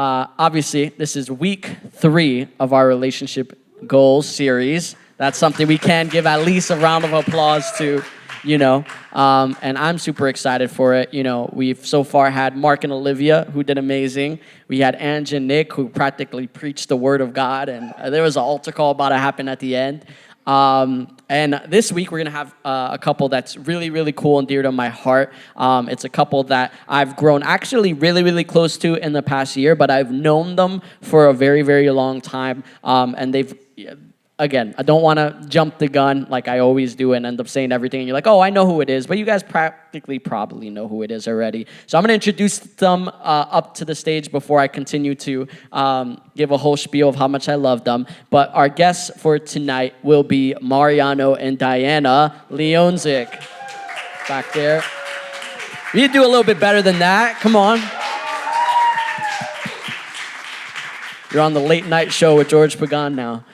obviously, this is week 3 of our relationship goals series. That's something we can give at least a round of applause to, and I'm super excited for it. We've so far had Mark and Olivia, who did amazing. We had Ange and Nick, who practically preached the word of God, and there was an altar call about to happen at the end. And this week, we're going to have a couple that's really, really cool and dear to my heart. It's a couple that I've grown actually really, really close to in the past year, but I've known them for a very, very long time. And they've... Again, I don't want to jump the gun like I always do and end up saying everything. And you're like, oh, I know who it is. But you guys practically probably know who it is already. So I'm going to introduce them up to the stage before I continue to give a whole spiel of how much I love them. But our guests for tonight will be Mariano and Diana Leonczik. Back there. We need to do a little bit better than that. Come on. You're on the late night show with Jorge Pagan now.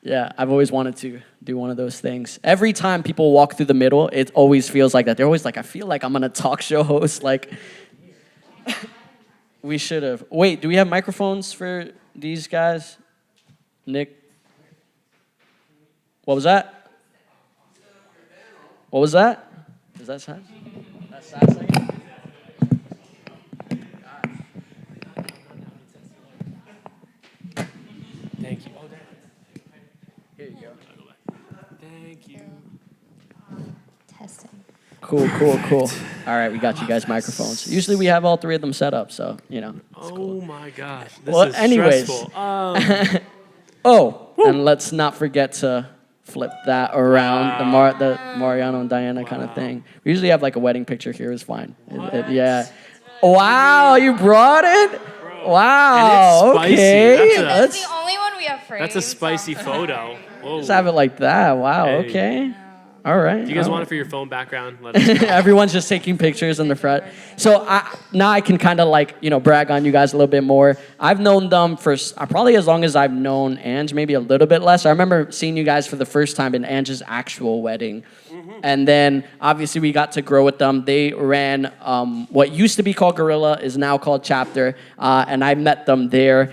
Yeah, I've always wanted to do one of those things. Every time people walk through the middle, it always feels like that. They're always like, I feel like I'm on a talk show host. Like, we should have. Wait, do we have microphones for these guys? Nick? What was that? What was that? Is that sad? That's sad second? Thank you. Here you go. Thank you. Testing. Cool. All right, we got you guys microphones. Usually we have all 3 of them set up, so, it's cool. Oh my gosh, this is stressful. And let's not forget to flip that around, the Mariano and Diana kind of thing. We usually have like a wedding picture here, is fine. Yeah. Wow, you brought it? Wow, and it's spicy. okay. That's the only one we have framed. That's a spicy photo. Whoa. Let's have it like that. Wow, Hey. okay. All right. Do you guys want it for your phone background? Let us know. Everyone's just taking pictures in the front. So now I can kind of brag on you guys a little bit more. I've known them for probably as long as I've known Ange, maybe a little bit less. I remember seeing you guys for the first time in Ange's actual wedding. And then obviously we got to grow with them. They ran what used to be called Gorilla, is now called Chapter, and I met them there.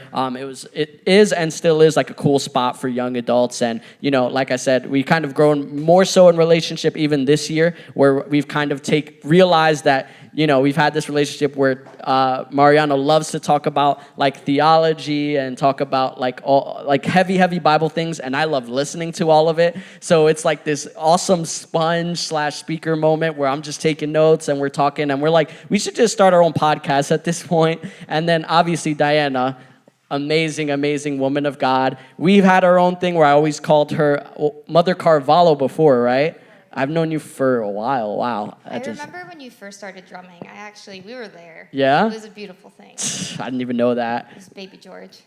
It is and still is like a cool spot for young adults. And like I said, we kind of grown more so in relationship even this year, where we've kind of realized that we've had this relationship where Mariano loves to talk about like theology and talk about like heavy Bible things, and I love listening to all of it. So it's like this awesome sponge/speaker moment where I'm just taking notes and we're talking and we're like, we should just start our own podcast at this point. And then obviously Diana, amazing woman of God. We've had our own thing where I always called her Mother Carvalho before, right? I've known you for a while. Wow. I remember when you first started drumming. We were there. Yeah? It was a beautiful thing. I didn't even know that. It was baby George.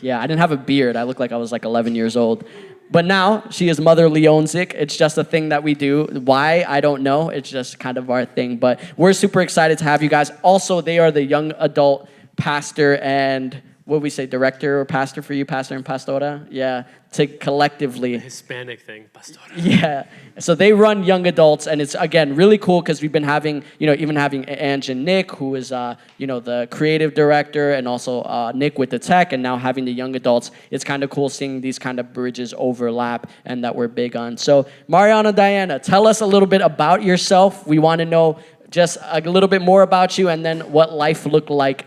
Yeah, I didn't have a beard. I looked like I was like 11 years old. But now she is Mother Leonczik. It's just a thing that we do. Why? I don't know. It's just kind of our thing. But we're super excited to have you guys. Also, they are the young adult pastor and... what would we say, director or pastor for you, pastor and pastora? Yeah, to collectively. The Hispanic thing, pastora. Yeah, so they run young adults, and it's, again, really cool because we've been having, even having Ange and Nick, who is, the creative director, and also Nick with the tech, and now having the young adults. It's kind of cool seeing these kind of bridges overlap and that we're big on. So, Mariano, Diana, tell us a little bit about yourself. We want to know just a little bit more about you, and then what life looked like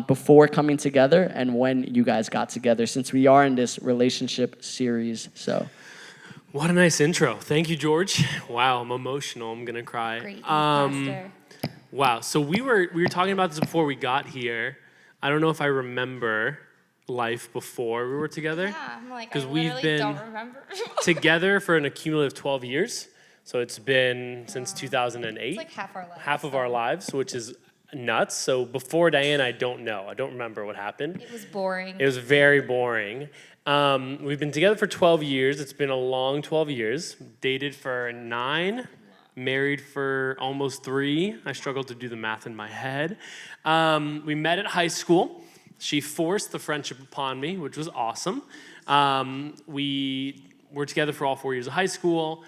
before coming together and when you guys got together, since we are in this relationship series. So, what a nice intro. Thank you, George. Wow, I'm emotional. I'm gonna cry. Great, Pastor. Wow. So we were talking about this before we got here. I don't know if I remember life before we were together. Yeah, I'm like, because I we've been don't remember. together for an accumulative 12 years. So it's been since 2008. It's like half our lives. Half of our lives, which is nuts. So before Diana, I don't know. I don't remember what happened. It was boring. It was very boring. We've been together for 12 years. It's been a long 12 years. Dated for 9. Married for almost 3. I struggled to do the math in my head. We met at high school. She forced the friendship upon me, which was awesome. We were together for all 4 years of high school.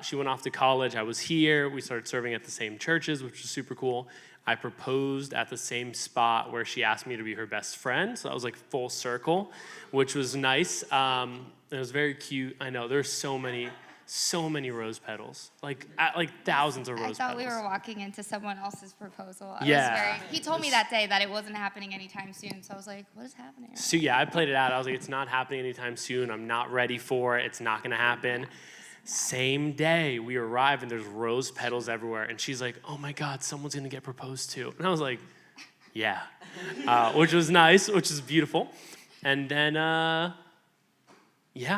She went off to college. I was here. We started serving at the same churches, which was super cool. I proposed at the same spot where she asked me to be her best friend. So that was like full circle, which was nice. It was very cute. I know there's so many rose petals, like thousands of rose petals. I thought we were walking into someone else's proposal. He told me that day that it wasn't happening anytime soon. So I was like, what is happening? So yeah, I played it out. I was like, it's not happening anytime soon. I'm not ready for it. It's not going to happen. Same day, we arrive and there's rose petals everywhere. And she's like, oh my God, someone's going to get proposed to. And I was like, yeah, which was nice, which is beautiful. And then, yeah,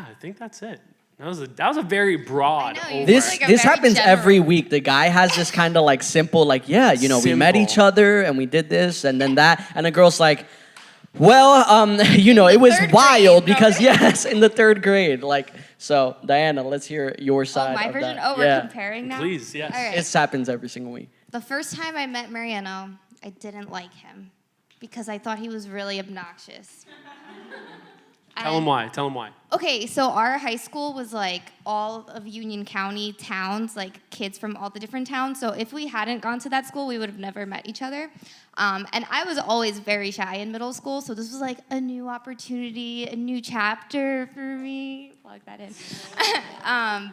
I think that's it. That was a very broad. This happens every week. The guy has this kind of like simple, like, yeah, you know, we met each other and we did this and then that. And the girl's like, well, you know, it was wild because, yes, in the 3rd grade. Like, so, Diana, let's hear your side my of version? that. We're comparing now? Please, yes. All right. It happens every single week. The first time I met Mariano, I didn't like him because I thought he was really obnoxious. Tell him why. Okay, so our high school was like all of Union County towns, like kids from all the different towns. So if we hadn't gone to that school, we would have never met each other. And I was always very shy in middle school, so this was like a new opportunity, a new chapter for me. Plug that in.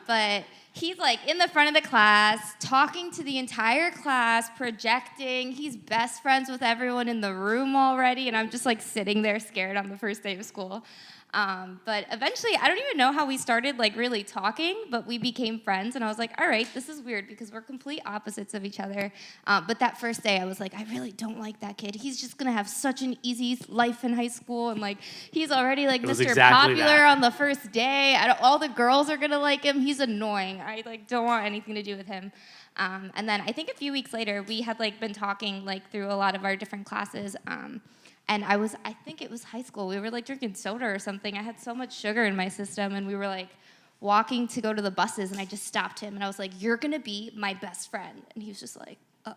But he's like in the front of the class, talking to the entire class, projecting. He's best friends with everyone in the room already, and I'm just like sitting there scared on the first day of school. But eventually, I don't even know how we started like really talking, but we became friends, and I was like, all right, this is weird because we're complete opposites of each other. But that first day, I was like, I really don't like that kid. He's just gonna have such an easy life in high school, and like he's already like Mr. Exactly Popular that. on the first day. All the girls are gonna like him. He's annoying. I like don't want anything to do with him. And then I think a few weeks later, we had like been talking like through a lot of our different classes. And I think it was high school. We were like drinking soda or something. I had so much sugar in my system, and we were like walking to go to the buses, and I just stopped him, and I was like, you're gonna be my best friend. And he was just like, oh,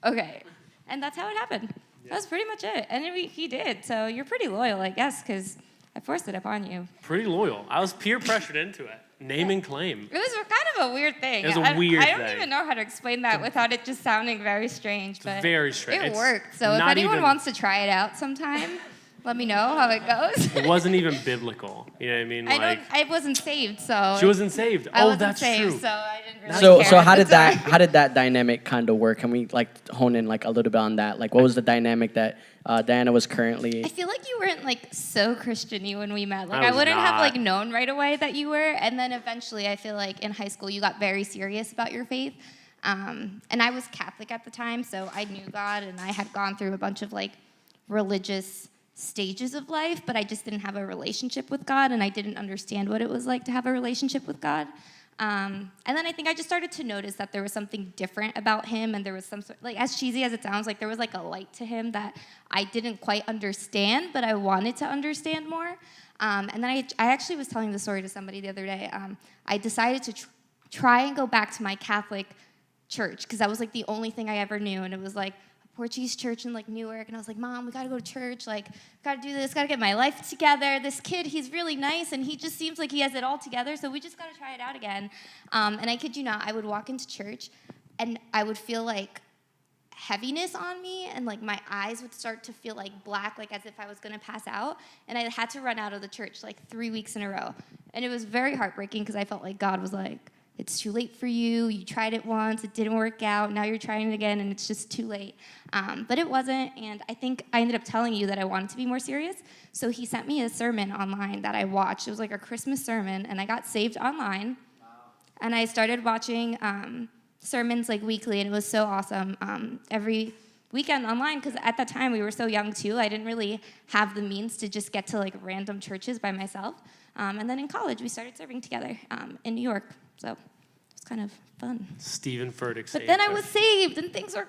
okay. And that's how it happened. Yeah. That was pretty much it. And he did. So you're pretty loyal, I guess, because I forced it upon you. Pretty loyal. I was peer pressured into it. Name and claim. It was kind of a weird thing. It was a weird thing. I don't even know how to explain that without it just sounding very strange. But very strange. It worked. So if anyone wants to try it out sometime, let me know how it goes. It wasn't even biblical. You know what I mean? I wasn't saved, so. She wasn't saved. That's true. So I didn't really care. So how did that dynamic kind of work? Can we like hone in like a little bit on that? Like what was the dynamic that Diana was currently? I feel like you weren't like so Christian-y when we met. Like I wouldn't have like known right away that you were, and then eventually I feel like in high school you got very serious about your faith. And I was Catholic at the time, so I knew God, and I had gone through a bunch of like religious stages of life, but I just didn't have a relationship with God, and I didn't understand what it was like to have a relationship with God. And then I think I just started to notice that there was something different about him, and there was some sort, like as cheesy as it sounds, like there was like a light to him that I didn't quite understand, but I wanted to understand more. And then I actually was telling the story to somebody the other day. I decided to try and go back to my Catholic church because that was like the only thing I ever knew, and it was like Portuguese church in like Newark, and I was like, Mom, we gotta go to church, like, gotta do this, gotta get my life together. This kid, he's really nice, and he just seems like he has it all together, so we just gotta try it out again. And I kid you not, I would walk into church, and I would feel like heaviness on me, and like my eyes would start to feel like black, like as if I was gonna pass out, and I had to run out of the church like 3 weeks in a row. And it was very heartbreaking because I felt like God was like, it's too late for you. You tried it once. It didn't work out. Now you're trying it again, and it's just too late. But it wasn't, and I think I ended up telling you that I wanted to be more serious. So he sent me a sermon online that I watched. It was like a Christmas sermon, and I got saved online. Wow. And I started watching sermons like weekly, and it was so awesome. Every weekend online, because at that time we were so young too. I didn't really have the means to just get to like random churches by myself. And then in college, we started serving together in New York. So it's kind of fun. Stephen Furtick. But then I was saved, and things were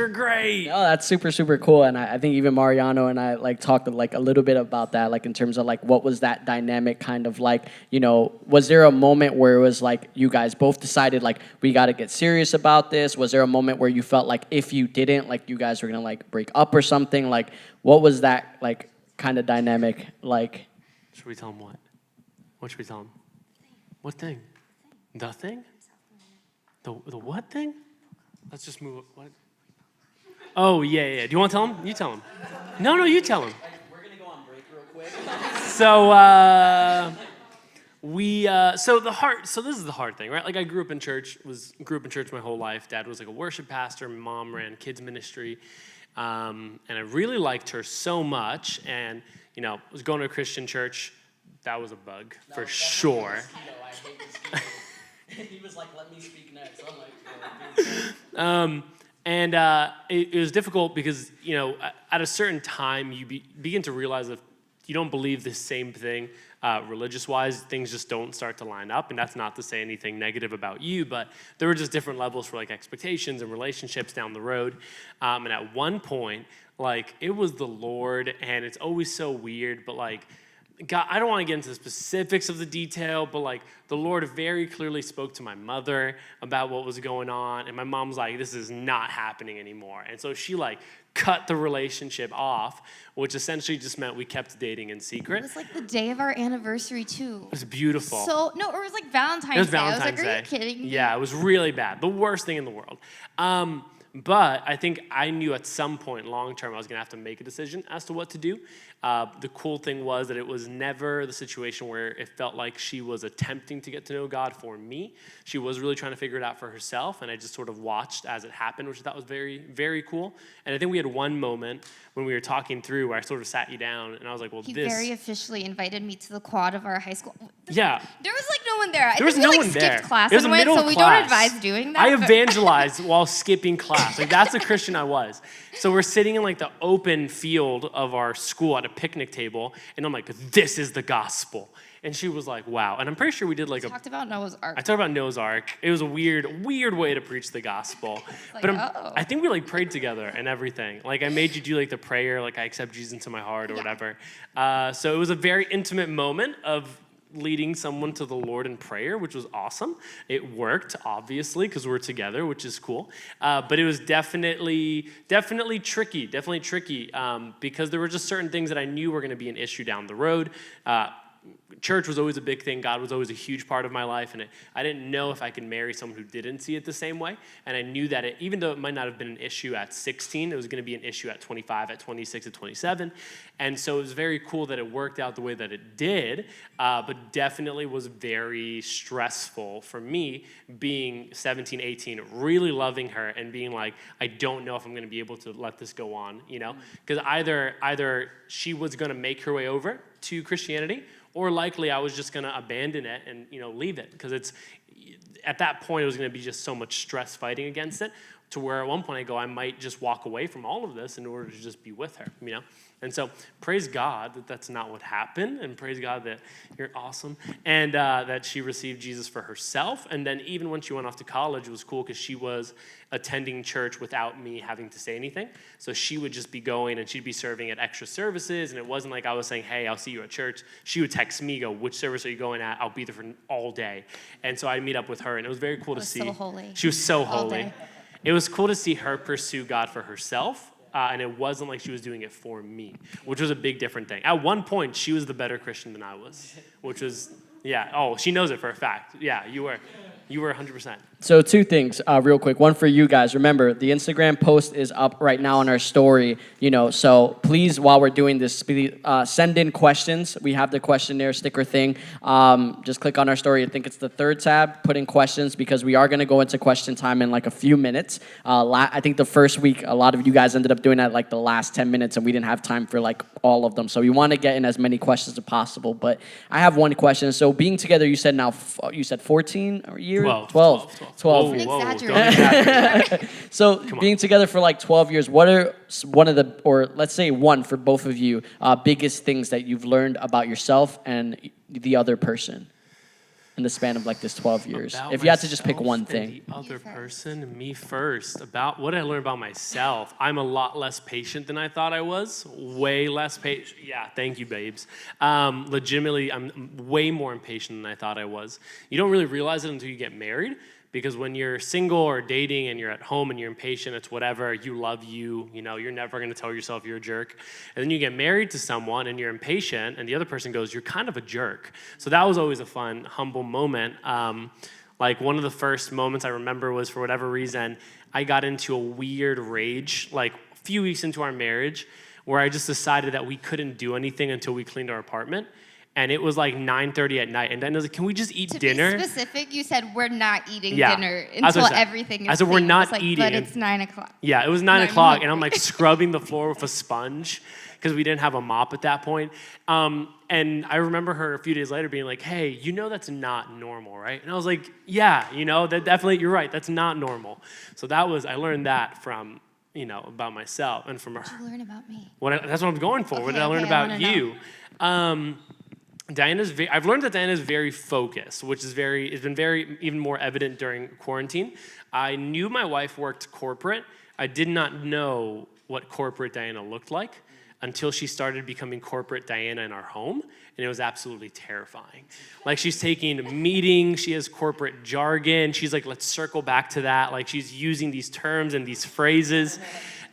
great. Oh, that's super, super cool. And I think even Mariano and I like talked like a little bit about that, like in terms of like what was that dynamic kind of like, you know, was there a moment where it was like you guys both decided like we got to get serious about this? Was there a moment where you felt like if you didn't, like you guys were going to like break up or something? Like what was that like kind of dynamic like? Should we tell him what? What should we tell him? What thing? The thing? The what thing? Let's just move. What? Oh, yeah. Do you want to tell him? You tell him. No, you tell him. We're going to go on break real quick. So this is the hard thing, right? Like I grew up in church my whole life. Dad was like a worship pastor. My mom ran kids ministry. And I really liked her so much. And, was going to a Christian church. That was a bug for sure. I hate this. He was like, let me speak next. I'm like, it was difficult because, at a certain time, you begin to realize if you don't believe the same thing religious-wise, things just don't start to line up. And that's not to say anything negative about you, but there were just different levels for, like, expectations and relationships down the road. And at one point, like, it was the Lord, and it's always so weird, but, like, God, I don't want to get into the specifics of the detail, but like the Lord very clearly spoke to my mother about what was going on, and my mom's like, this is not happening anymore. And so she like cut the relationship off, which essentially just meant we kept dating in secret. It was like the day of our anniversary too. It was beautiful. It was like Valentine's Day. It was Valentine's I was like, Day. are you kidding me? Yeah, it was really bad. The worst thing in the world. But I think I knew at some point long term I was going to have to make a decision as to what to do. The cool thing was that it was never the situation where it felt like she was attempting to get to know God for me. She was really trying to figure it out for herself, and I just sort of watched as it happened, which I thought was very, very cool. And I think we had one moment when we were talking through where I sort of sat you down, and I was like, He very officially invited me to the quad of our high school. Yeah. There was like no one there. There was no one there. Skipped class It was and a went, middle so we class. don't advise doing that. I evangelized while skipping class. Like, that's the Christian I was. So we're sitting in like the open field of our school at a picnic table, and I'm like, this is the gospel. And she was like, wow. And I'm pretty sure we did like talked about Noah's Ark. I talked about Noah's Ark. It was a weird way to preach the gospel. Like, But I think we like prayed together and everything. Like I made you do like the prayer, like I accept Jesus into my heart or whatever. So it was a very intimate moment of leading someone to the Lord in prayer, which was awesome. It worked, obviously, because we're together, which is cool. But it was definitely tricky, because there were just certain things that I knew were going to be an issue down the road. Church was always a big thing. God was always a huge part of my life, and I didn't know if I could marry someone who didn't see it the same way. And I knew that even though it might not have been an issue at 16, it was going to be an issue at 25, at 26, at 27. And so it was very cool that it worked out the way that it did, but definitely was very stressful for me being 17, 18, really loving her and being like, I don't know if I'm going to be able to let this go on, Because either she was going to make her way over to Christianity, or likely I was just going to abandon it and leave it, because it's at that point it was going to be just so much stress fighting against it, to where at one point I go, I might just walk away from all of this in order to just be with her, And so praise God that that's not what happened, and praise God that you're awesome, and that she received Jesus for herself. And then even when she went off to college, it was cool because she was attending church without me having to say anything. So she would just be going, and she'd be serving at extra services, and it wasn't like I was saying, hey, I'll see you at church. She would text me, go, which service are you going at? I'll be there for all day. And so I'd meet up with her, and it was very cool to see. So holy. She was so All holy. day. It was cool to see her pursue God for herself, and it wasn't like she was doing it for me, which was a big different thing. At one point, she was the better Christian than I was, which was, she knows it for a fact. Yeah, you were 100%. So two things real quick. One for you guys. Remember, the Instagram post is up right now on our story. So please, while we're doing this, send in questions. We have the questionnaire sticker thing. Just click on our story. I think it's the third tab. Put in questions, because we are going to go into question time in like a few minutes. I think the first week, a lot of you guys ended up doing that like the last 10 minutes, and we didn't have time for like all of them. So we want to get in as many questions as possible. But I have one question. So being together, you said 14 a year? 12. 12 years. Whoa, Exaggerate. don't exaggerate. So being together for like 12 years, what are one of the, or let's say one for both of you, biggest things that you've learned about yourself and the other person in the span of like this 12 years? About if you had to just pick myself one and thing. The other person, me first. About what did I learn about myself? I'm a lot less patient than I thought I was. Way less patient. Yeah, thank you, babes. Legitimately, I'm way more impatient than I thought I was. You don't really realize it until you get married. Because when you're single or dating and you're at home and you're impatient, it's whatever, you love you, you're never going to tell yourself you're a jerk. And then you get married to someone and you're impatient and the other person goes, you're kind of a jerk. So that was always a fun, humble moment. Like one of the first moments I remember was, for whatever reason, I got into a weird rage, like a few weeks into our marriage, where I just decided that we couldn't do anything until we cleaned our apartment. And it was like 9:30 at night. And then I was like, can we just eat dinner? To be specific, you said we're not eating Yeah. dinner That's what until I said. everything is I said, we're clean. not Like, eating. but it's 9 o'clock. Yeah, it was 9 o'clock, and I'm like scrubbing the floor with a sponge because we didn't have a mop at that point. And I remember her a few days later being like, hey, you know that's not normal, right? And I was like, yeah, that definitely, you're right, that's not normal. So I learned that from, about myself and from her. What did you learn about me? That's what I'm going for. What did I learn about you? I've learned that Diana's very focused, which has been very even more evident during quarantine. I knew my wife worked corporate. I did not know what corporate Diana looked like until she started becoming corporate Diana in our home, and it was absolutely terrifying. Like, she's taking meetings, she has corporate jargon, she's like, let's circle back to that. Like, she's using these terms and these phrases.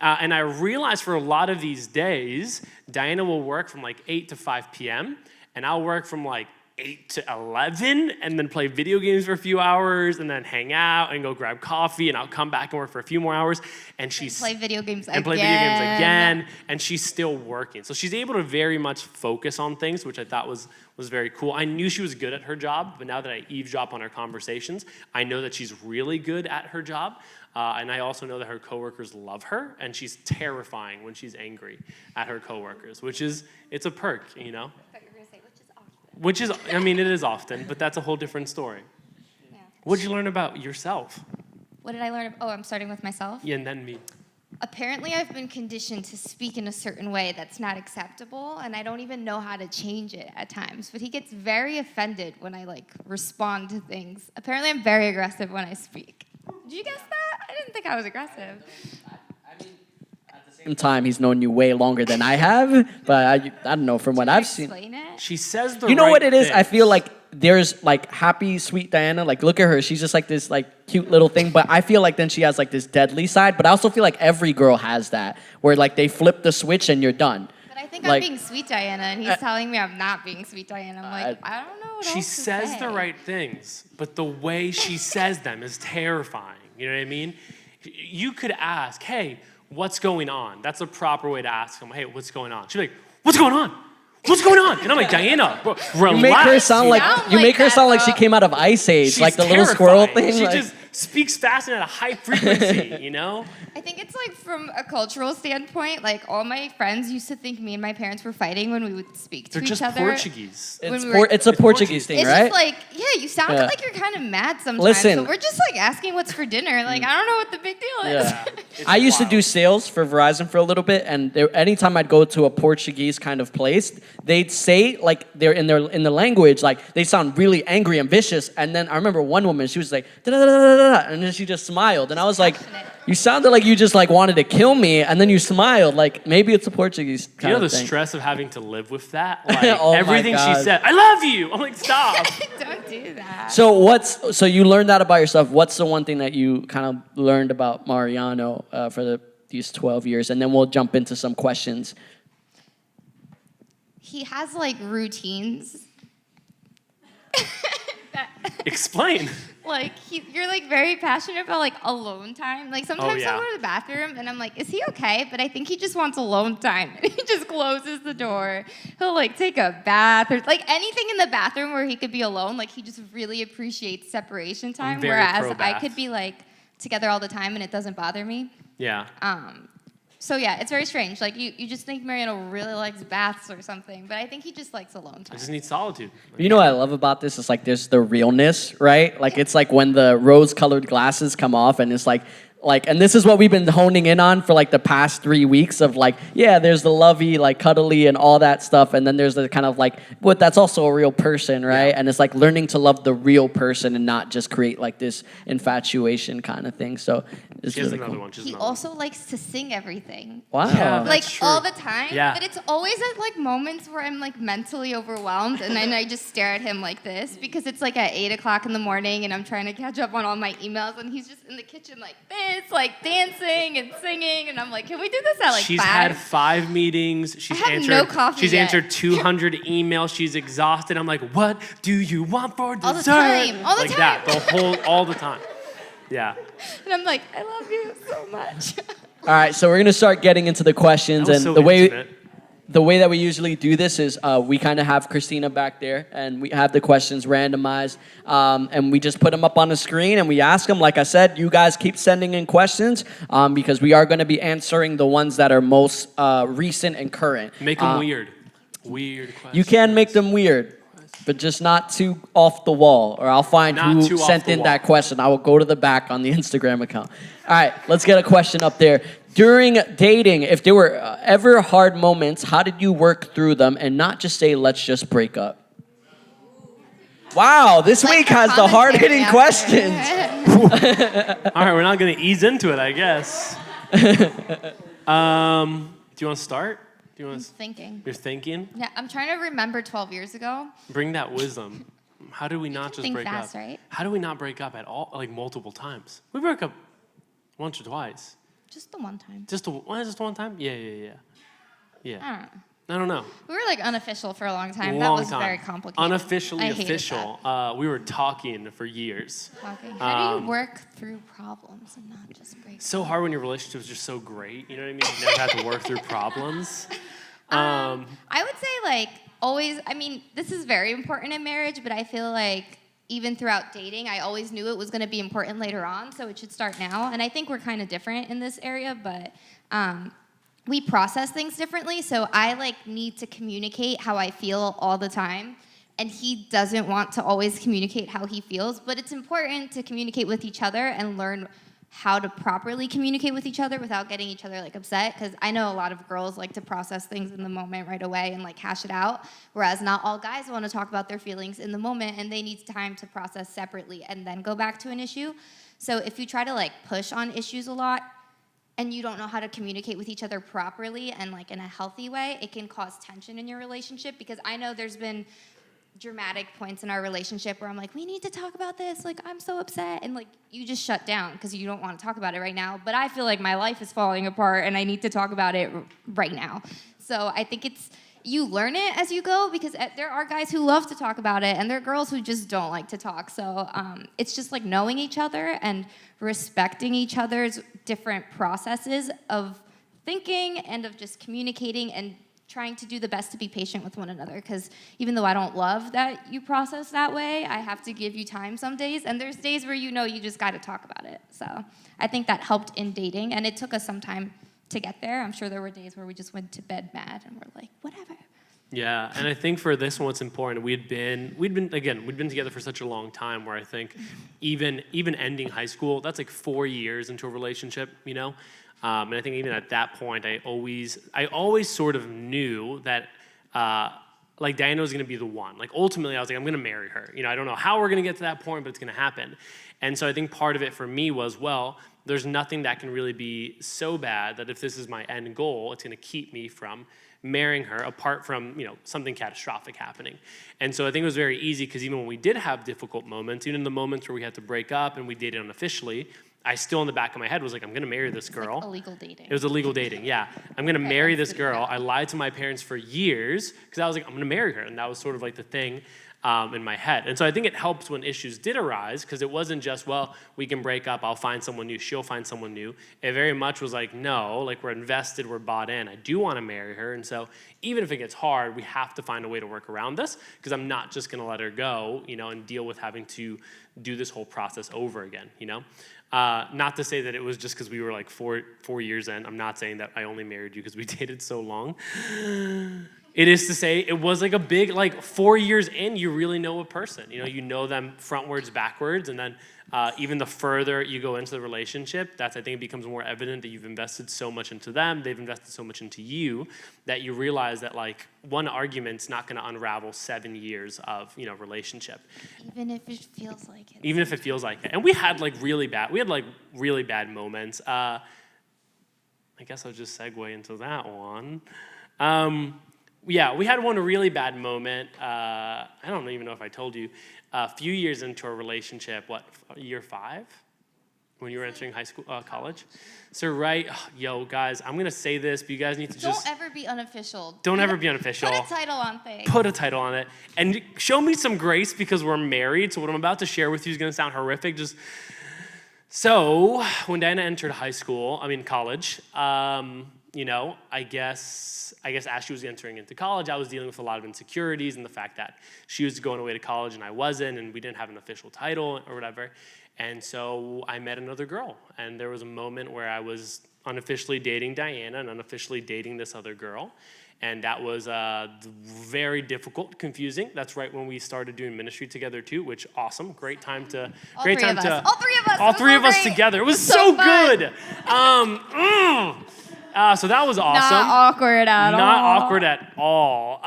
And I realized for a lot of these days, Diana will work from like 8 to 5 p.m., and I'll work from like 8 to 11 and then play video games for a few hours and then hang out and go grab coffee, and I'll come back and work for a few more hours, and play video games again, and she's still working. So she's able to very much focus on things, which I thought was very cool. I knew she was good at her job, but now that I eavesdrop on her conversations, I know that she's really good at her job. And I also know that her coworkers love her, and she's terrifying when she's angry at her coworkers, it's a perk, Which is, it is often, but that's a whole different story. Yeah. What did you learn about yourself? What did I learn? Oh, I'm starting with myself? Yeah, and then me. Apparently, I've been conditioned to speak in a certain way that's not acceptable, and I don't even know how to change it at times. But he gets very offended when I, respond to things. Apparently, I'm very aggressive when I speak. Did you guess that? I didn't think I was aggressive. Same time, he's known you way longer than I have, but I don't know from what I've seen. Explain it? She says the You know right what it is? things. I feel like there's happy, sweet Diana. Look at her. She's just this cute little thing. But I feel like then she has this deadly side. But I also feel like every girl has that, where they flip the switch and you're done. But I think I'm being sweet Diana, and he's telling me I'm not being sweet Diana. I'm like, I don't know what She else to says say. the right things, but the way she says them is terrifying. You know what I mean? You could ask, hey, what's going on? That's a proper way to ask them, hey, what's going on? She'd be like, what's going on? What's going on? And I'm like, Diana, bro, relax. You make her sound like she came out of Ice Age, She's the little squirrel terrifying. thing. She just speaks fast and at a high frequency, I think it's from a cultural standpoint, all my friends used to think me and my parents were fighting when we would speak to They're each just other. Portuguese. It's a Portuguese thing, It's right? just you sounded like you're kind of mad sometimes. Listen. So we're just asking what's for dinner. I don't know what the big deal is. Yeah. I used to do sales for Verizon for a little bit, and anytime I'd go to a Portuguese kind of place, they'd say they're in the language, they sound really angry and vicious. And then I remember one woman, she was like, da, da, da, da, da, da, and then she just smiled, and I was like, you sounded like you just wanted to kill me, and then you smiled. Maybe it's a Portuguese kind of thing. The stress of having to live with that? Oh everything my she God. said, I love you. I'm like, stop. Don't do that. So you learned that about yourself. What's the one thing that you kind of learned about Mariano for these 12 years? And then we'll jump into some questions. He has routines. Explain. You're very passionate about alone time. Sometimes yeah. I'll go to the bathroom and I'm like, is he okay? But I think he just wants alone time. And he just closes the door. He'll take a bath or anything in the bathroom where he could be alone. He just really appreciates separation time. very Whereas pro-bath. I could be together all the time and it doesn't bother me. Yeah. So yeah, it's very strange. You just think Mariano really likes baths or something, but I think he just likes alone I time. just need solitude. You know what I love about this? It's there's the realness, right? It's when the rose-colored glasses come off, and it's and this is what we've been honing in on for the past 3 weeks of there's the lovey, cuddly and all that stuff. And then there's the kind of but that's also a real person, right? Yeah. And it's learning to love the real person and not just create this infatuation kind of thing. So it's really another cool. one. He also likes to sing everything. Wow. Yeah. That's true. All the time. Yeah. But it's always at moments where I'm mentally overwhelmed and then I just stare at him like this because it's at 8 o'clock in the morning and I'm trying to catch up on all my emails and he's just in the kitchen like this. minutes, like dancing and singing, and I'm like, can we do this at like She's 5? had 5 meetings. She's no coffee She's yet. answered 200 emails. She's exhausted. I'm like, what do you want for dessert? All the time. All the like time. that, all the time. Yeah. And I'm like, I love you so much. All right, so we're gonna start getting into the questions, That was and so intimate. the way that we usually do this is we kind of have Christina back there, and we have the questions randomized, and we just put them up on the screen, and we ask them. Like I said, you guys keep sending in questions because we are going to be answering the ones that are most recent and current. Make them weird. Weird questions. You can make them weird, but just not too off the wall, or I'll find Not who too off sent the in wall. that question. I will go to the back on the Instagram account. All right, let's get a question up there. During dating, if there were ever hard moments, how did you work through them and not just say, let's just break up? Wow, this week has the hard-hitting questions. All right, we're not going to ease into it, I guess. Do you want to start? Do you want I'm to? thinking. You're thinking? Yeah, I'm trying to remember 12 years ago. Bring that wisdom. How did we not just think break fast, up? right? How do we not break up at all? Like multiple times. We broke up once or twice. Just the one time. Just one time? Yeah. I don't know. I don't know. We were like unofficial for a long time. Long that was time. very complicated. Unofficially I hated official. We were talking for years. that. Okay. How do you work through problems and not just break So hard when your relationship is just so great. You know what I mean? You never have to work through problems. I would say like always, I mean, this is very important in marriage, but I feel like even throughout dating, I always knew it was going to be important later on, so it should start now. And I think we're kind of different in this area, but we process things differently. So I like need to communicate how I feel all the time, and he doesn't want to always communicate how he feels. But it's important to communicate with each other and learn how to properly communicate with each other without getting each other like upset, because I know a lot of girls like to process things in the moment right away and like hash it out, whereas not all guys want to talk about their feelings in the moment, and they need time to process separately and then go back to an issue. So if you try to like push on issues a lot and you don't know how to communicate with each other properly and like in a healthy way, it can cause tension in your relationship, because I know there's been dramatic points in our relationship where I'm like, we need to talk about this, like I'm so upset, and like you just shut down because you don't want to talk about it right now, but I feel like my life is falling apart and I need to talk about it right now. So I think you learn it as you go, because there are guys who love to talk about it and there are girls who just don't like to talk. So it's just like knowing each other and respecting each other's different processes of thinking and of just communicating and trying to do the best to be patient with one another, because even though I don't love that you process that way, I have to give you time some days, and there's days where you just got to talk about it. So I think that helped in dating, and it took us some time to get there. I'm sure there were days where we just went to bed mad and we're like, whatever. Yeah, and I think for this one, what's important, we'd been together for such a long time, where I think even ending high school, that's like 4 years into a relationship, you know? And I think even at that point, I always sort of knew that like Diana was going to be the one. Like ultimately, I was like, I'm going to marry her. You know, I don't know how we're going to get to that point, but it's going to happen. And so I think part of it for me was, well, there's nothing that can really be so bad that if this is my end goal, it's going to keep me from marrying her, apart from something catastrophic happening. And so I think it was very easy, because even when we did have difficult moments, even in the moments where we had to break up and we dated unofficially, I still in the back of my head was like, I'm going to marry this girl. Like illegal dating. It was illegal dating, yeah. I'm going to marry this girl. I lied to my parents for years because I was like, I'm going to marry her. And that was sort of like the thing in my head. And so I think it helps when issues did arise, because it wasn't just, well, we can break up, I'll find someone new, she'll find someone new. It very much was like, no, like we're invested, we're bought in. I do want to marry her. And so even if it gets hard, we have to find a way to work around this, because I'm not just going to let her go, and deal with having to do this whole process over again, Not to say that it was just because we were like four years in. I'm not saying that I only married you because we dated so long. It is to say it was like a big, 4 years in, you really know a person. You know them frontwards, backwards, and then even the further you go into the relationship, I think it becomes more evident that you've invested so much into them, they've invested so much into you, that you realize that one argument's not going to unravel 7 years of relationship. Even if it feels like it. Even if it feels like it. And we had really bad moments. I guess I'll just segue into that one. Yeah, we had one really bad moment. I don't even know if I told you. A few years into our relationship, year 5? when you were entering college. So yo, guys, I'm gonna say this, but you guys need to Don't ever be unofficial. Don't ever be unofficial. Put a title on things. Put a title on it. And show me some grace because we're married. So what I'm about to share with you is gonna sound horrific. So when Diana entered college, I guess as she was entering into college, I was dealing with a lot of insecurities and the fact that she was going away to college and I wasn't, and we didn't have an official title or whatever. And so I met another girl, and there was a moment where I was unofficially dating Diana and unofficially dating this other girl. And that was very difficult, confusing. That's right when we started doing ministry together too, which awesome, great time to, All three of us together. It was so good. So that was awesome. Not awkward at all. Not awkward at all.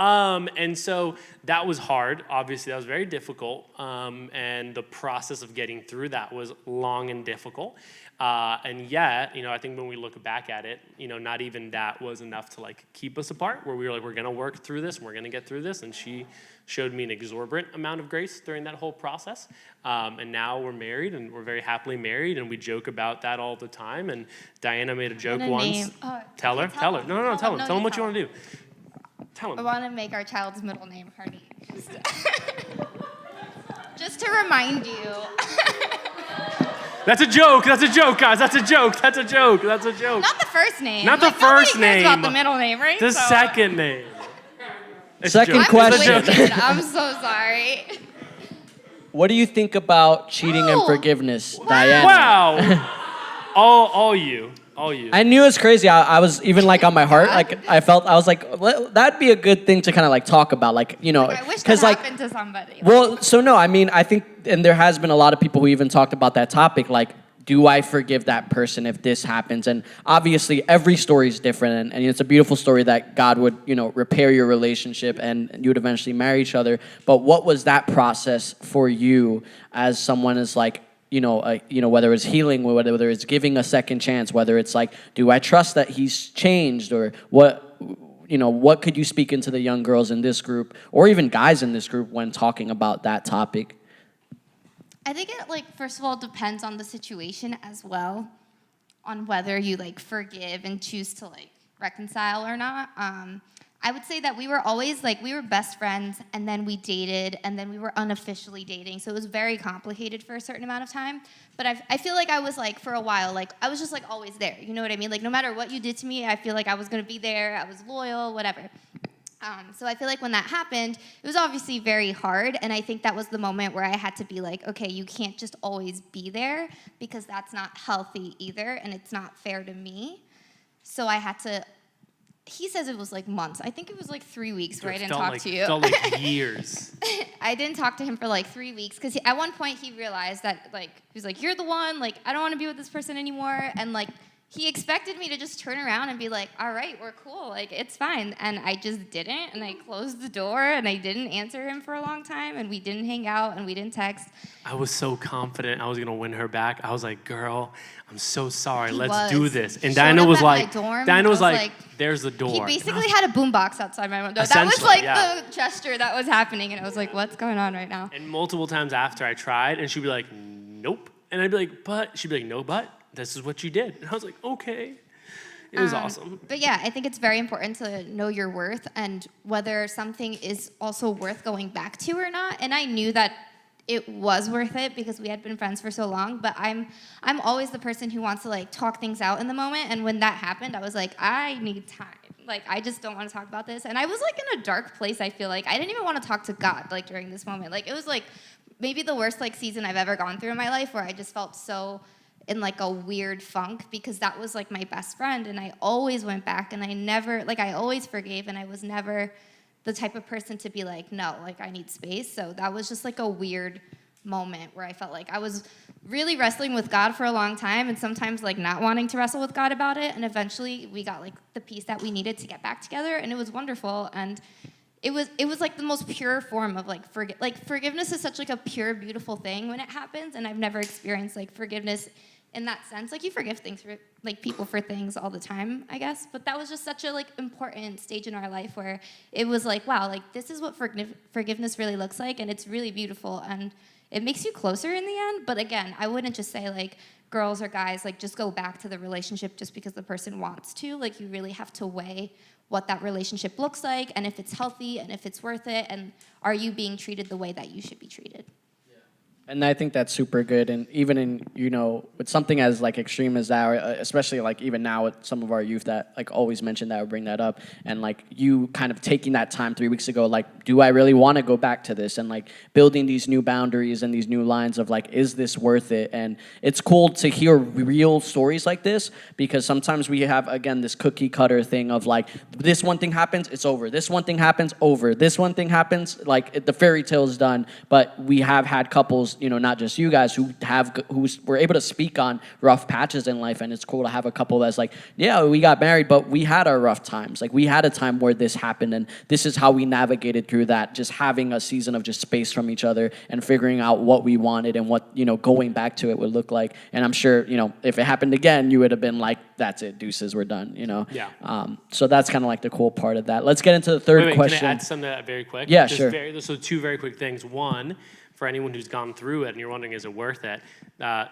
And so that was hard. Obviously, that was very difficult. And the process of getting through that was long and difficult. And yet, I think when we look back at it, not even that was enough to keep us apart, where we were like, we're going to work through this, and we're going to get through this. And she showed me an exorbitant amount of grace during that whole process. And now we're married, and we're very happily married, and we joke about that all the time. And Diana made a joke once. Tell her. No, tell him. Tell him what you want to do. Tell him. I want to make our child's middle name Hardy. Just to remind you. That's a joke, guys. That's a joke. Not the first name. Not the first nobody name. Cares about the middle name, right? The second name. Second question. I'm so sorry. What do you think about cheating and forgiveness, Diana? Wow. all you. I knew it was crazy. I was even on my heart. I was like, well, that'd be a good thing to kind of talk about. I wish that happened to somebody. Well, so no, I think, and there has been a lot of people who even talked about that topic. Do I forgive that person if this happens? And obviously, every story is different, and it's a beautiful story that God would, repair your relationship and you would eventually marry each other. But what was that process for you as someone is whether it's healing, whether it's giving a second chance, whether it's do I trust that he's changed, or what could you speak into the young girls in this group, or even guys in this group when talking about that topic? I think it, first of all, depends on the situation as well, on whether you, forgive and choose to, reconcile or not. I would say that we were always, we were best friends, and then we dated, and then we were unofficially dating, so it was very complicated for a certain amount of time. But I feel like I was, for a while, I was just, always there, you know what I mean? No matter what you did to me, I feel like I was going to be there, I was loyal, whatever. So I feel like when that happened, it was obviously very hard, and I think that was the moment where I had to be okay, you can't just always be there, because that's not healthy either, and it's not fair to me. So I had to... He says it was months. I think it was 3 weeks where I didn't talk to you. It felt like years. I didn't talk to him for 3 weeks, because at one point he realized that he was you're the one, I don't want to be with this person anymore, and he expected me to just turn around and be all right, we're cool, it's fine. And I just didn't, and I closed the door, and I didn't answer him for a long time, and we didn't hang out, and we didn't text. I was so confident I was going to win her back. I was like, girl, I'm so sorry, let's do this. And Diana was there's the door. He basically had a boombox outside my window. That was the gesture that was happening, and I was like, what's going on right now? And multiple times after I tried, and she'd be like, nope. And I'd be like, but? She'd be like, no, but. This is what you did. And I was like, okay. It was awesome. But yeah, I think it's very important to know your worth and whether something is also worth going back to or not. And I knew that it was worth it because we had been friends for so long. But I'm always the person who wants to talk things out in the moment. And when that happened, I was like, I need time. I just don't want to talk about this. And I was in a dark place. I feel like I didn't even want to talk to God during this moment. It was maybe the worst season I've ever gone through in my life, where I just felt so in a weird funk, because that was my best friend, and I always went back, and I never I always forgave, and I was never the type of person to be no, I need space. So that was just a weird moment where I felt I was really wrestling with God for a long time, and sometimes not wanting to wrestle with God about it, and eventually we got the peace that we needed to get back together, and it was wonderful. And it was the most pure form of forgiveness is such a pure, beautiful thing when it happens, and I've never experienced forgiveness in that sense. You forgive things for people for things all the time, I guess, but that was just such a important stage in our life where it was wow, this is what forgiveness really looks like, and it's really beautiful, and it makes you closer in the end. But again, I wouldn't just say like girls or guys, like just go back to the relationship just because the person wants to. Like you really have to weigh what that relationship looks like and if it's healthy and if it's worth it and are you being treated the way that you should be treated. And I think that's super good. And even in, with something as like extreme as that, or especially like even now with some of our youth that like always mention that or bring that up, and like you kind of taking that time 3 weeks ago, like, do I really want to go back to this? And like building these new boundaries and these new lines of like, is this worth it? And it's cool to hear real stories like this, because sometimes we have, again, this cookie cutter thing of like, this one thing happens, it's over. This one thing happens, over. This one thing happens, like the fairy tale is done. But we have had couples, not just you guys, who were able to speak on rough patches in life, and it's cool to have a couple that's like, yeah, we got married, but we had our rough times. Like we had a time where this happened, and this is how we navigated through that. Just having a season of just space from each other and figuring out what we wanted and what going back to it would look like. And I'm sure if it happened again, you would have been like, that's it, deuces, we're done. Yeah. So that's kind of like the cool part of that. Let's get into the third question. Can I add something to that very quick? Yeah, sure. So two very quick things. One, for anyone who's gone through it and you're wondering, is it worth it?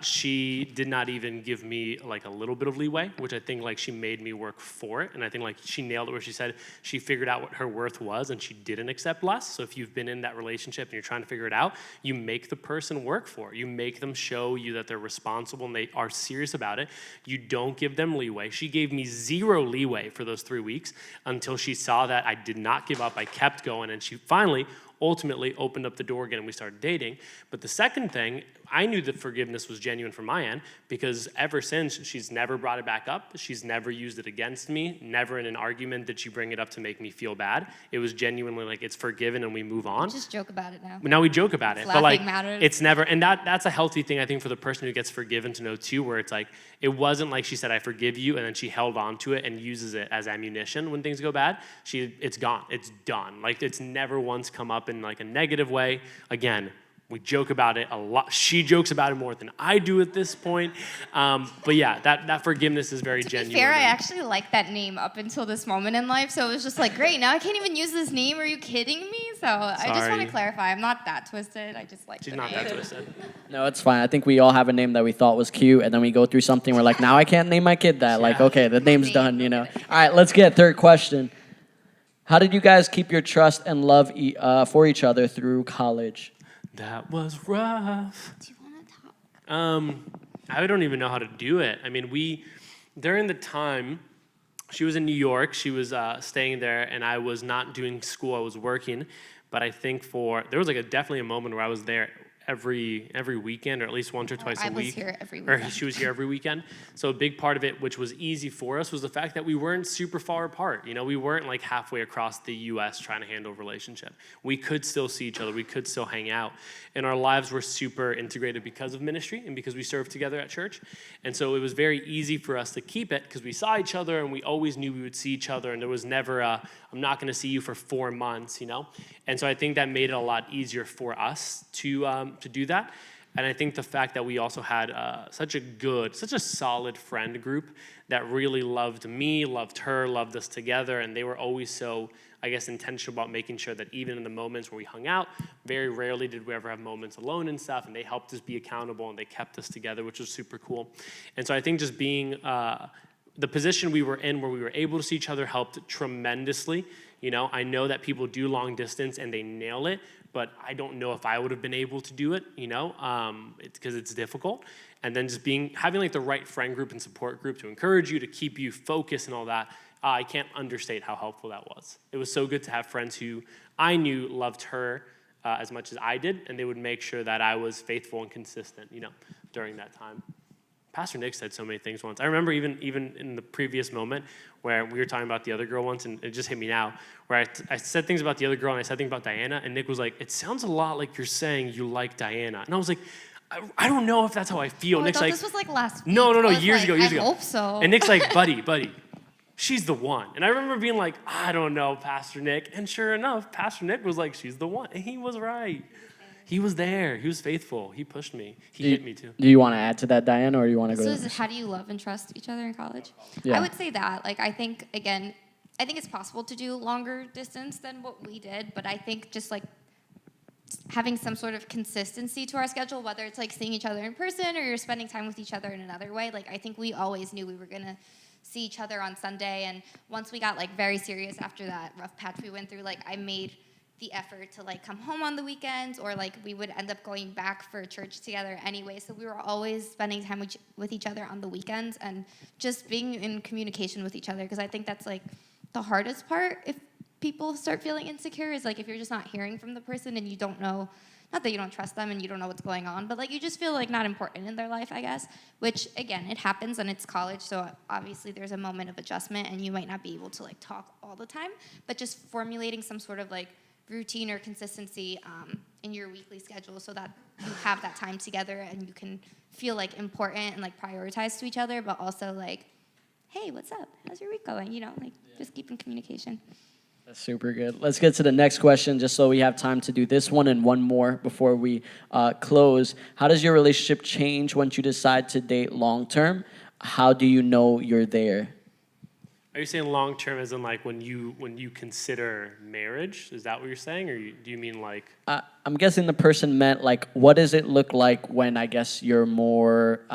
She did not even give me like a little bit of leeway, which I think like she made me work for it. And I think like she nailed it where she said she figured out what her worth was and she didn't accept less. So if you've been in that relationship and you're trying to figure it out, you make the person work for it. You make them show you that they're responsible and they are serious about it. You don't give them leeway. She gave me zero leeway for those 3 weeks until she saw that I did not give up. I kept going, and she finally ultimately opened up the door again and we started dating. But the second thing, I knew that forgiveness was genuine from my end, because ever since, she's never brought it back up. She's never used it against me. Never in an argument did she bring it up to make me feel bad. It was genuinely like, it's forgiven and we move on. We just joke about it now. Now we joke about it. But like, matters. It's never, and that's a healthy thing I think for the person who gets forgiven to know too, where it's like, it wasn't like she said, I forgive you, and then she held on to it and uses it as ammunition when things go bad. It's gone, it's done. Like it's never once come up in like a negative way. Again, we joke about it a lot. She jokes about it more than I do at this point. But yeah, that forgiveness is very genuine. To be fair, I actually liked that name up until this moment in life. So it was just like, great, now I can't even use this name. Are you kidding me? So I just want to clarify. I'm not that twisted. I just like the name. She's not that twisted. No, it's fine. I think we all have a name that we thought was cute, and then we go through something, we're like, now I can't name my kid that. Yeah. Like, okay, the name's done, All right, let's get third question. How did you guys keep your trust and love for each other through college? That was rough. Do you want to talk? I don't even know how to do it. I mean, during the time, she was in New York. She was staying there, and I was not doing school. I was working. But I think there was like definitely a moment where I was there every weekend, or at least once or twice a week. I was here every weekend. Or she was here every weekend. So a big part of it, which was easy for us, was the fact that we weren't super far apart. We weren't like halfway across the U.S. trying to handle a relationship. We could still see each other. We could still hang out. And our lives were super integrated because of ministry and because we served together at church. And so it was very easy for us to keep it because we saw each other and we always knew we would see each other. And there was never I'm not going to see you for 4 months, And so I think that made it a lot easier for us to do that. And I think the fact that we also had such a solid friend group that really loved me, loved her, loved us together, and they were always so, I guess, intentional about making sure that even in the moments where we hung out, very rarely did we ever have moments alone and stuff, and they helped us be accountable and they kept us together, which was super cool. And so I think just being the position we were in where we were able to see each other helped tremendously. I know that people do long distance and they nail it, but I don't know if I would have been able to do it, it's because it's difficult. And then just having like the right friend group and support group to encourage you, to keep you focused and all that, I can't understate how helpful that was. It was so good to have friends who I knew loved her as much as I did, and they would make sure that I was faithful and consistent, during that time. Pastor Nick said so many things once. I remember even in the previous moment where we were talking about the other girl once, and it just hit me now, where I said things about the other girl and I said things about Diana, and Nick was like, it sounds a lot like you're saying you like Diana. And I was like, I don't know if that's how I feel. Oh, Nick's I thought like, this was like last week. No, years ago. I hope so. And Nick's like, buddy, she's the one. And I remember being like, I don't know, Pastor Nick. And sure enough, Pastor Nick was like, she's the one. And he was right. He was there. He was faithful. He pushed me. He hit me too. Do you want to add to that, Diana, or do you want to go? So how do you love and trust each other in college? Yeah. I would say that. I think it's possible to do longer distance than what we did, but I think just having some sort of consistency to our schedule, whether it's like seeing each other in person or you're spending time with each other in another way. Like I think we always knew we were gonna see each other on Sunday, and once we got like very serious after that rough patch we went through, like I made the effort to like come home on the weekends, or like we would end up going back for church together anyway. So we were always spending time with each other on the weekends and just being in communication with each other, because I think that's like the hardest part if people start feeling insecure, is like if you're just not hearing from the person and you don't know, not that you don't trust them and you don't know what's going on, but like you just feel like not important in their life, I guess, which again, it happens and it's college, so obviously there's a moment of adjustment and you might not be able to like talk all the time, but just formulating some sort of like routine or consistency in your weekly schedule so that you have that time together and you can feel like important and like prioritize to each other, but also like, hey, what's up? How's your week going? You know, like just keep in communication. That's super good. Let's get to the next question, just so we have time to do this one and one more before we close. How does your relationship change once you decide to date long term? How do you know you're there? Are you saying long term as in like when you consider marriage? Is that what you're saying, or do you mean like? I'm guessing the person meant like, what does it look like when I guess you're more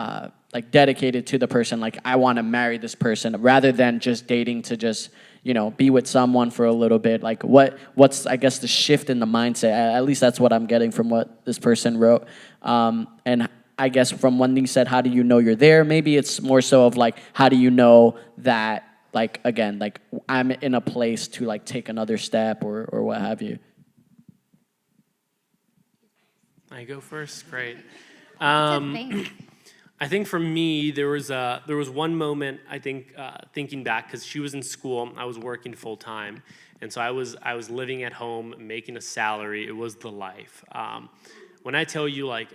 like dedicated to the person? Like I want to marry this person rather than just dating to just be with someone for a little bit. Like what's I guess the shift in the mindset? At least that's what I'm getting from what this person wrote. And I guess from when he said, how do you know you're there? Maybe it's more so of like, how do you know that? Like, again, like I'm in a place to like take another step or what have you. I go first? Great. I I think for me, there was one moment, I think, thinking back, because she was in school, I was working full time, and so I was living at home, making a salary. It was the life. When I tell you, like,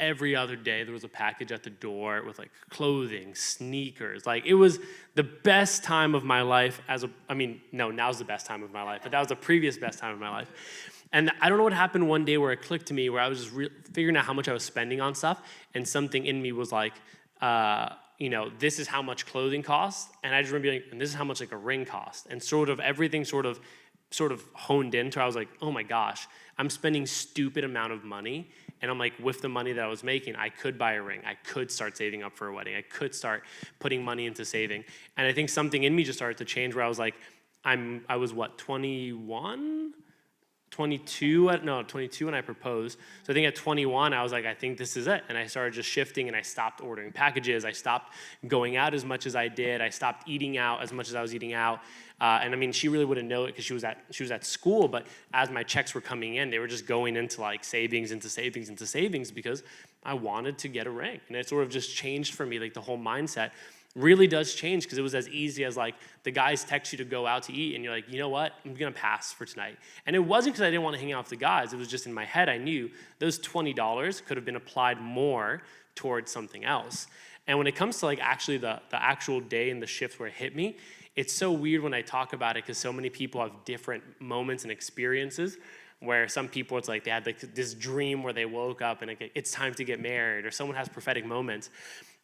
every other day there was a package at the door with like clothing, sneakers. Like it was the best time of my life now's the best time of my life, but that was the previous best time of my life. And I don't know what happened one day where it clicked to me, where I was just figuring out how much I was spending on stuff, and something in me was like, this is how much clothing costs, and I just remember being like, and this is how much like a ring costs, and sort of everything sort of honed in to where I was like, oh my gosh, I'm spending stupid amount of money. And I'm like, with the money that I was making, I could buy a ring. I could start saving up for a wedding. I could start putting money into saving. And I think something in me just started to change, where I was like, I was what, 21? 22 when I proposed. So I think at 21, I was like, I think this is it. And I started just shifting, and I stopped ordering packages. I stopped going out as much as I did. I stopped eating out as much as I was eating out. And I mean, she really wouldn't know it because she was at school, but as my checks were coming in, they were just going into like savings, because I wanted to get a ring. And it sort of just changed for me, like the whole mindset really does change, because it was as easy as like the guys text you to go out to eat and you're like, you know what, I'm gonna pass for tonight. And it wasn't because I didn't want to hang out with the guys, it was just in my head I knew those $20 could have been applied more towards something else. And when it comes to like actually the actual day and the shift where it hit me, it's so weird when I talk about it, because so many people have different moments and experiences, where some people, it's like they had like this dream where they woke up and it's time to get married, or someone has prophetic moments.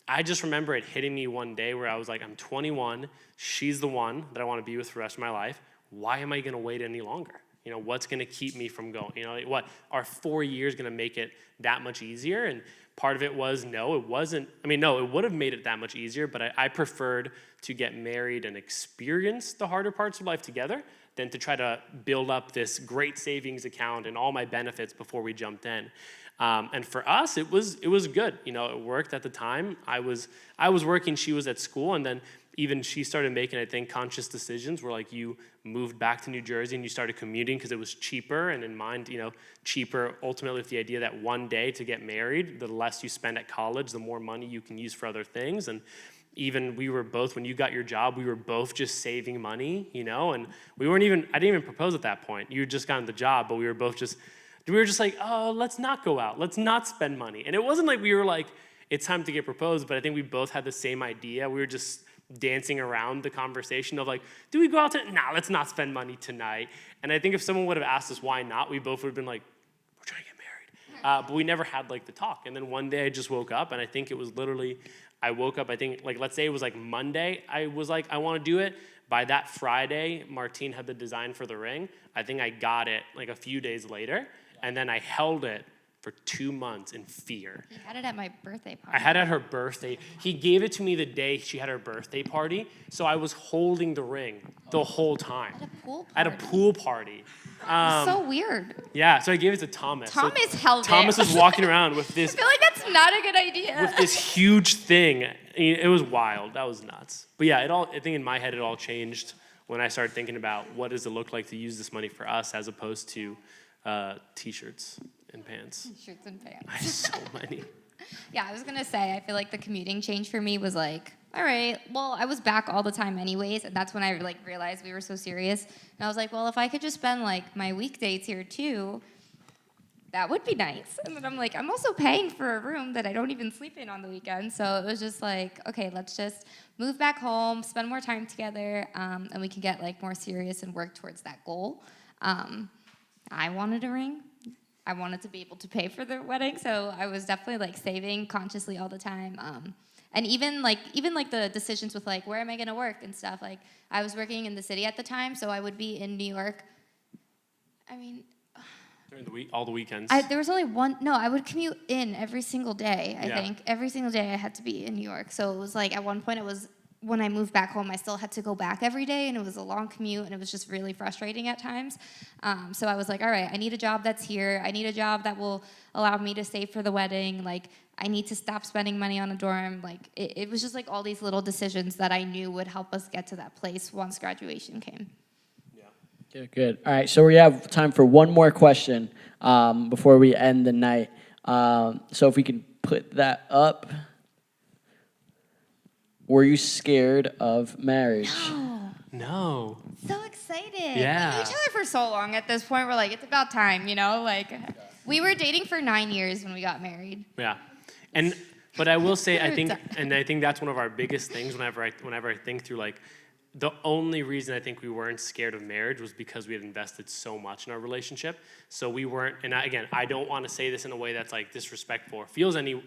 I just remember it hitting me one day where I was like, I'm 21, she's the one that I want to be with for the rest of my life. Why am I going to wait any longer? What's going to keep me from going? What are 4 years going to make it that much easier? And part of it was, no, it wasn't. No, it would have made it that much easier, but I preferred to get married and experience the harder parts of life together than to try to build up this great savings account and all my benefits before we jumped in. And for us, it was good. It worked at the time. I was working, she was at school, and then even she started making, I think, conscious decisions where like you moved back to New Jersey and you started commuting because it was cheaper, and in mind, cheaper ultimately with the idea that one day to get married, the less you spend at college, the more money you can use for other things. And even we were both, when you got your job, we were both just saving money, and I didn't even propose at that point. You had just gotten the job, but we were just like, oh, let's not go out. Let's not spend money. And it wasn't like we were like, it's time to get proposed, but I think we both had the same idea. We were just dancing around the conversation of like, do we go out tonight? Nah, let's not spend money tonight. And I think if someone would have asked us why not, we both would have been like, we're trying to get married. But we never had like the talk. And then one day I just woke up, and I think it was literally, I woke up, I think, like, let's say it was like Monday, I was like, I want to do it. By that Friday, Martine had the design for the ring. I think I got it like a few days later, and then I held it for 2 months in fear. He had it at my birthday party. I had it at her birthday. He gave it to me the day she had her birthday party, so I was holding the ring the whole time. At a pool party. At a pool party. So weird. Yeah, so I gave it to Thomas. Thomas held it. Thomas was walking around with this I feel like that's not a good idea. with this huge thing. It was wild. That was nuts. But yeah, I think in my head it all changed when I started thinking about what does it look like to use this money for us as opposed to t-shirts and pants. Shirts and pants. I have so many. Yeah, I was gonna say, I feel like the commuting change for me was like, all right, well, I was back all the time anyways, and that's when I like realized we were so serious. And I was like, well, if I could just spend like my weekdays here too, that would be nice. And then I'm like, I'm also paying for a room that I don't even sleep in on the weekend. So it was just like, okay, let's just move back home, spend more time together, and we can get like more serious and work towards that goal. I wanted a ring. I wanted to be able to pay for the wedding, so I was definitely like saving consciously all the time. And even like the decisions with like where am I gonna work and stuff. Like I was working in the city at the time, so I would be in New York. I mean, During the week, all the weekends. there was only one. No, I would commute in every single day. I Yeah. think every single day I had to be in New York. So it was like at one point it was when I moved back home, I still had to go back every day, and it was a long commute, and it was just really frustrating at times. So I was like, all right, I need a job that's here. I need a job that will allow me to save for the wedding. Like, I need to stop spending money on a dorm. Like, it was just like all these little decisions that I knew would help us get to that place once graduation came. Good, good. All right, so we have time for one more question before we end the night. So if we can put that up. Were you scared of marriage? No. So excited. Yeah. We knew each other for so long at this point. We're like, it's about time, you know? Like, we were dating for 9 years when we got married. Yeah. But I will say, I think that's one of our biggest things whenever I think through like, the only reason I think we weren't scared of marriage was because we had invested so much in our relationship. So we weren't, and I don't want to say this in a way that's like disrespectful or feels any,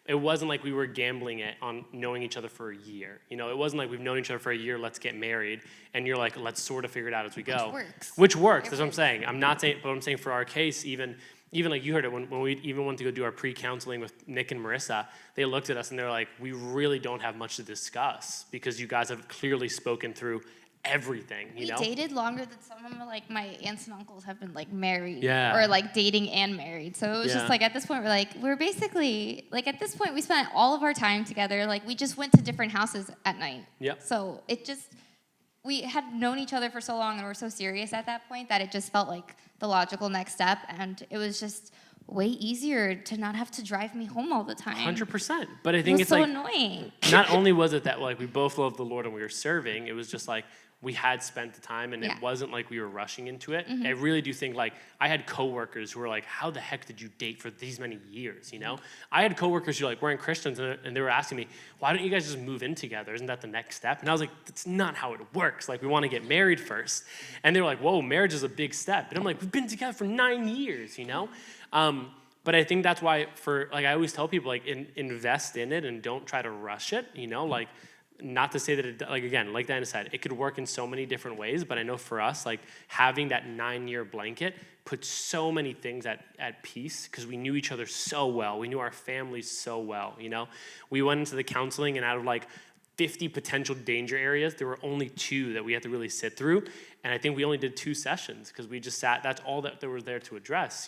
it wasn't like we were gambling it on knowing each other for a year. It wasn't like we've known each other for a year, let's get married. And you're like, let's sort of figure it out as we go. Which works, that's what I'm saying. I'm not saying, but I'm saying for our case, even like you heard it, when we even went to go do our pre-counseling with Nick and Marissa, they looked at us and they were like, we really don't have much to discuss because you guys have clearly spoken through everything, We dated longer than some of like my aunts and uncles have been like married. Yeah. Or like dating and married. So it was just like at this point we're basically like at this point we spent all of our time together. Like we just went to different houses at night. Yep. So we had known each other for so long and we're so serious at that point that it just felt like the logical next step, and it was just way easier to not have to drive me home all the time. 100%. But I think it's so like, annoying. not only was it that like we both loved the Lord and we were serving, it was just like we had spent the time and it wasn't like we were rushing into it. I really do think like I had coworkers who were like, how the heck did you date for these many years, I had coworkers who like weren't Christians and they were asking me, why don't you guys just move in together? Isn't that the next step? And I was like, that's not how it works. Like we want to get married first. And they were like, whoa, marriage is a big step. And I'm like, we've been together for 9 years, But I think that's why I always tell people like invest in it and don't try to rush it, like not to say that it, like again, like Diana said, it could work in so many different ways, but I know for us, like having that 9-year blanket put so many things at peace because we knew each other so well. We knew our families so well, We went into the counseling and out of like 50 potential danger areas, there were only 2 that we had to really sit through. And I think we only did 2 sessions because we just sat, that's all that there was there to address,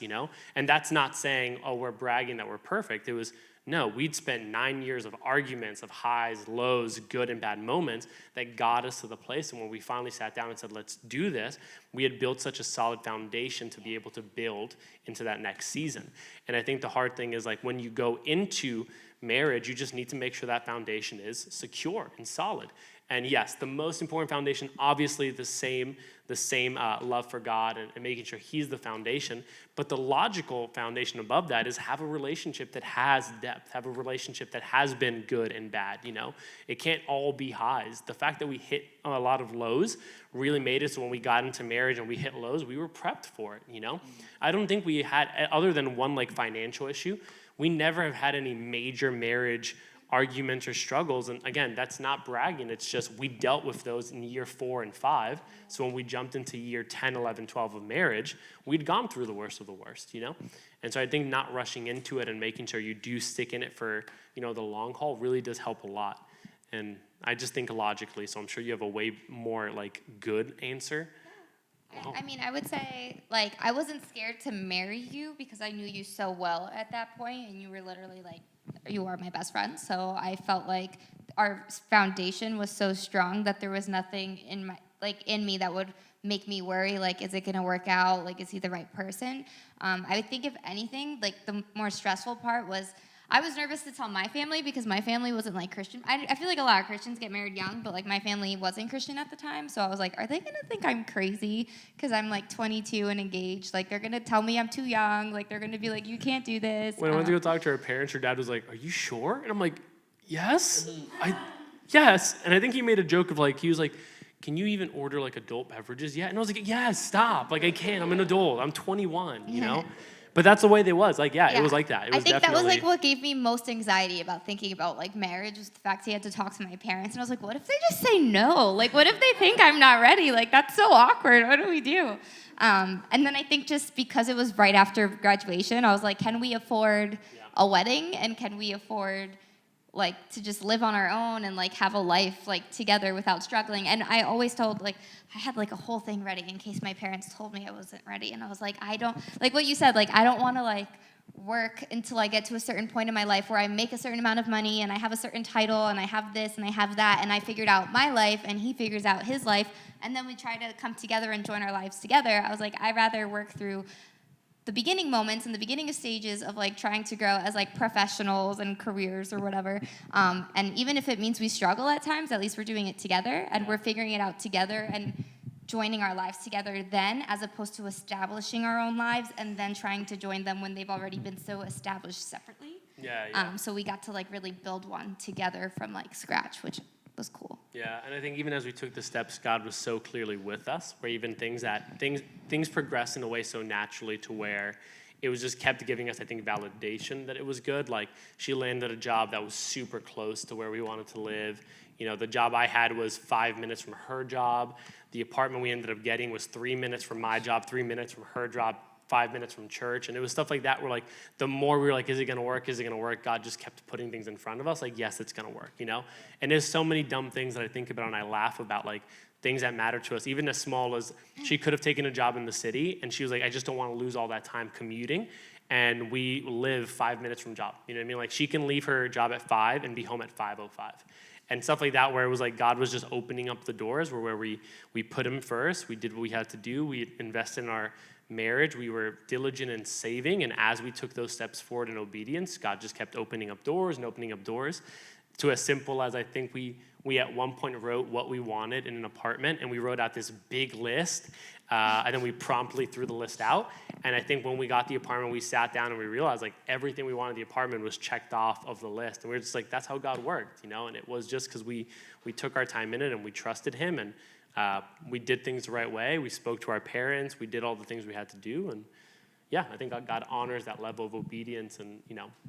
And that's not saying, oh, we're bragging that we're perfect. It was, no, we'd spent 9 years of arguments, of highs, lows, good and bad moments that got us to the place. And when we finally sat down and said, let's do this, we had built such a solid foundation to be able to build into that next season. And I think the hard thing is like when you go into marriage, you just need to make sure that foundation is secure and solid. And yes, the most important foundation, obviously the same love for God and making sure He's the foundation. But the logical foundation above that is have a relationship that has depth, have a relationship that has been good and bad, It can't all be highs. The fact that we hit a lot of lows really made it so when we got into marriage and we hit lows, we were prepped for it, I don't think we had, other than one like financial issue, we never have had any major marriage arguments or struggles. And again, that's not bragging. It's just we dealt with those in year 4 and 5. So when we jumped into year 10, 11, 12 of marriage, we'd gone through the worst of the worst, And so I think not rushing into it and making sure you do stick in it for, the long haul really does help a lot. And I just think logically, so I'm sure you have a way more good answer. I mean, I would say, I wasn't scared to marry you because I knew you so well at that point, and you were literally, you are my best friend. So I felt like our foundation was so strong that there was nothing in me that would make me worry, is it going to work out? Is he the right person? I think if anything, the more stressful part was I was nervous to tell my family because my family wasn't Christian. I feel like a lot of Christians get married young, but my family wasn't Christian at the time. So I was are they going to think I'm crazy because I'm 22 and engaged? They're going to tell me I'm too young. They're going to be you can't do this. When I went to go talk to her parents, her dad was like, are you sure? And I'm like, yes. Yes. And I think he made a joke of he was like, can you even order adult beverages yet? And I was like, yes, stop. I can't. I'm an adult. I'm 21, you know? But that's the way they was. It was like that. It was I think that was what gave me most anxiety about thinking about marriage was the fact he had to talk to my parents. And I was what if they just say no? What if they think I'm not ready? That's so awkward. What do we do? And then I think just because it was right after graduation, I was can we afford a wedding? And can we afford to just live on our own and have a life together without struggling? And I always told I had a whole thing ready in case my parents told me I wasn't ready. And I was I don't what you said, I don't want to work until I get to a certain point in my life where I make a certain amount of money and I have a certain title and I have this and I have that and I figured out my life and he figures out his life and then we try to come together and join our lives together. I was I'd rather work through the beginning moments and the beginning of stages of trying to grow as professionals and careers or whatever. And even if it means we struggle at times, at least we're doing it together and we're figuring it out together and joining our lives together then, as opposed to establishing our own lives and then trying to join them when they've already been so established separately. So we got to really build one together from scratch, which was cool. Yeah, and I think even as we took the steps, God was so clearly with us, where even things progressed in a way so naturally to where it was just kept giving us, I think, validation that it was good. She landed a job that was super close to where we wanted to live. The job I had was 5 minutes from her job. The apartment we ended up getting was 3 minutes from my job, 3 minutes from her job, 5 minutes from church. And it was stuff like that where the more we were is it going to work? Is it going to work? God just kept putting things in front of us yes, it's going to work, And there's so many dumb things that I think about and I laugh about things that matter to us, even as small as she could have taken a job in the city and she was I just don't want to lose all that time commuting. And we live 5 minutes from job. You know what I mean? She can leave her job at 5 and be home at 5:05. And stuff like that where it was God was just opening up the doors where we put him first. We did what we had to do. We invested in our marriage. We were diligent in saving. And as we took those steps forward in obedience, God just kept opening up doors and opening up doors to as simple as I think we at one point wrote what we wanted in an apartment and we wrote out this big list and then we promptly threw the list out. And I think when we got the apartment, we sat down and we realized everything we wanted in the apartment was checked off of the list. And we were just that's how God worked, And it was just because we took our time in it and we trusted him and we did things the right way. We spoke to our parents. We did all the things we had to do. And yeah, I think God honors that level of obedience and,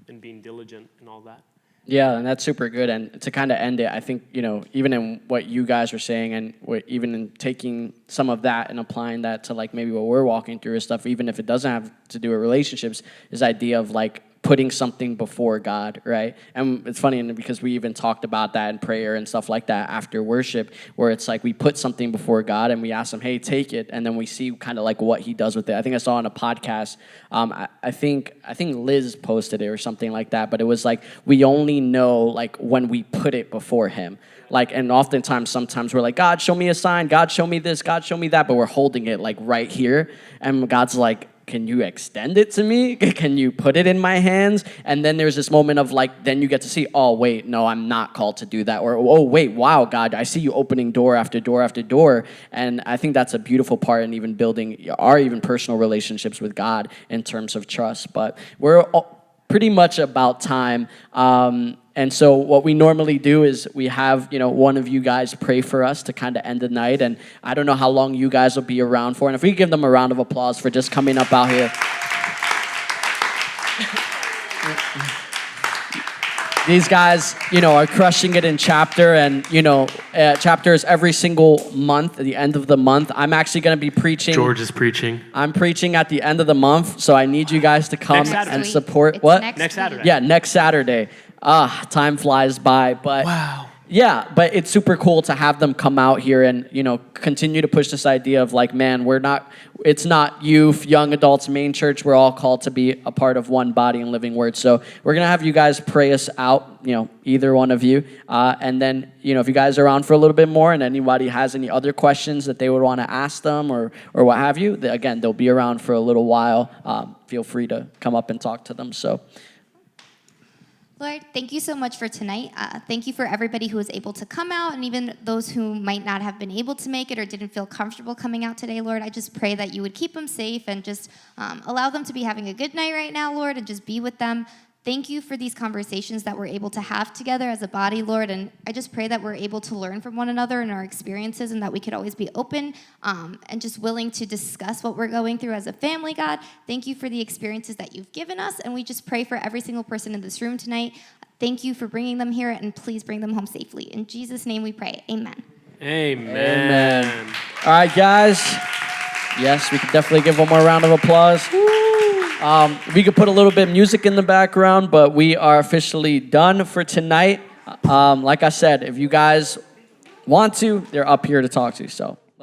and being diligent and all that. Yeah, and that's super good. And to kind of end it, I think, even in what you guys were saying and even in taking some of that and applying that to maybe what we're walking through and stuff, even if it doesn't have to do with relationships, is idea of putting something before God, right? And it's funny because we even talked about that in prayer and stuff like that after worship, where it's we put something before God and we ask him, hey, take it, and then we see kind of what he does with it. I think I saw on a podcast, I think Liz posted it or something like that, but it was we only know when we put it before him. And oftentimes, sometimes we're God, show me a sign, God, show me this, God, show me that, but we're holding it right here, and God's can you extend it to me? Can you put it in my hands? And then there's this moment of then you get to see, oh, wait, no, I'm not called to do that. Or, oh, wait, wow, God, I see you opening door after door after door. And I think that's a beautiful part in even building our even personal relationships with God in terms of trust. But we're pretty much about time. And so what we normally do is we have, one of you guys pray for us to kind of end the night. And I don't know how long you guys will be around for. And if we give them a round of applause for just coming up out here. These guys, are crushing it in chapter, and chapters every single month. At the end of the month, I'm actually going to be preaching. George is preaching. I'm preaching at the end of the month, so I need you guys to come and support. It's what? Next Saturday. Yeah, next Saturday. Time flies by, but wow. Yeah, but it's super cool to have them come out here and, continue to push this idea of like, man, it's not youth, young adults, main church. We're all called to be a part of one body and living word. So we're going to have you guys pray us out, either one of you. And then, if you guys are around for a little bit more and anybody has any other questions that they would want to ask them or what have you, again, they'll be around for a little while. Feel free to come up and talk to them. So. Lord, thank you so much for tonight. Thank you for everybody who was able to come out, and even those who might not have been able to make it or didn't feel comfortable coming out today, Lord. I just pray that you would keep them safe and just allow them to be having a good night right now, Lord, and just be with them. Thank you for these conversations that we're able to have together as a body, Lord, and I just pray that we're able to learn from one another and our experiences, and that we could always be open and just willing to discuss what we're going through as a family, God. Thank you for the experiences that you've given us, and we just pray for every single person in this room tonight. Thank you for bringing them here, and please bring them home safely. In Jesus' name we pray, amen. Amen. All right, guys. Yes, we can definitely give one more round of applause. We could put a little bit of music in the background, but we are officially done for tonight. Like I said, if you guys want to, they're up here to talk to you. So